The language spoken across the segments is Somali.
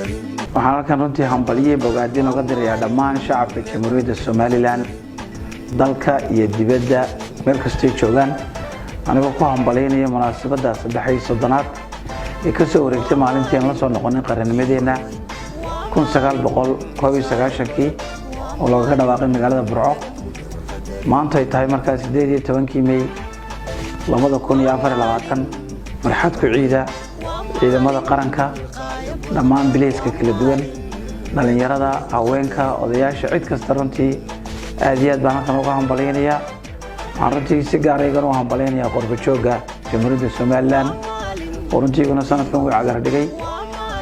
waxaan halkan runtii hambaliyay bogaadin uga dirayaa dhammaan shacabka Jamhuuriyadda Somaliland dalka iyo dibadda meel kasta ay joogaan anigoo ku hambalyeynaya munaasabadda 300aad ee ka soo wareegtay maalintii aan la soo noqonay qarannimadeena 1991 oo laga dhawaaqay magaalada Burco maanta ay tahay markaas 18 May 2024 marxad ku ciidamada qaranka dhammaan bilayska kala duwan dhalinyarada haweenka odayaasha cid kasta runtii aad iyo aad baan halkan uga hambalyeynaya waxaan runtii si gaar ah uga hambalyeynaya qorbajooga Jamhuuriyadda Somaliland oo runtii una sanadkan uu cagar dhigay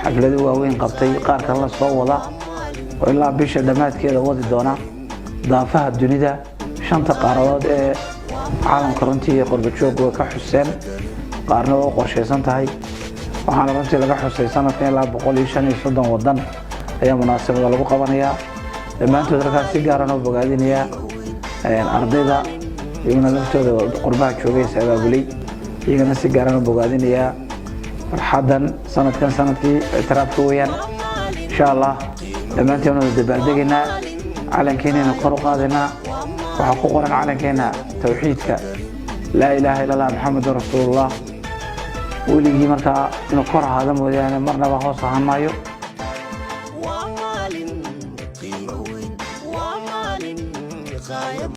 xaflado waaweyn qabtay qaar kale la soo wada oo ilaa bisha dhamaadkeeda wadi doona daafaha dunida shanta qaaradood ee caalamka runtii qorbajooga ka xuseen qaarna oo qorsheysan tahay waxaana runtii laga xusay sanadkan ilaa 135 wadan ayaa munaasabada lagu qabanayaa dhammaantood halkaas si gaar ah oo bogaadinaya ardayda iyaguna laftooda qurbaha joogaysa abaabulay iyagana si gaar ah oo bogaadinaya farxadan sanadkan sanadkii taraafka weeyaan insha Allah dhammaanteen oo dabaaldegina calankeena kor u qaadina waxa ku qoran calankeena tawxiidka la ilaaha illa allah muhammadur rasuulullah ولكن مركا إنه كره هذا موجود يعني مرنا بهوس هنمايو